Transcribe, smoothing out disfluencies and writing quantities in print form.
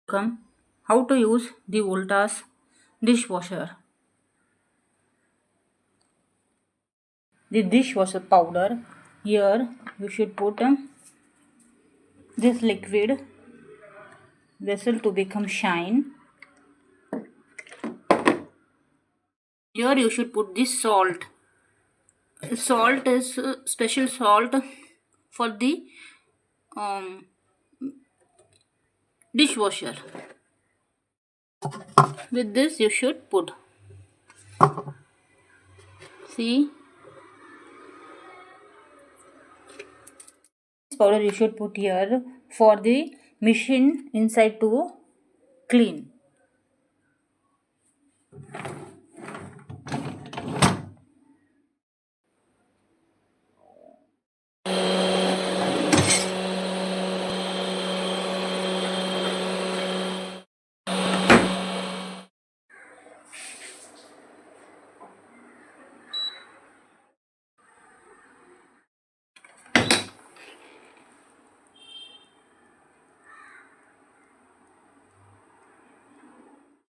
Come, how to use the Voltas dishwasher. The dishwasher powder. Here you should put this liquid vessel to become shine. Here you should put this salt. Salt is special salt for the um, dishwasher. With this you should put. See, this powder you should put here for the machine inside to clean.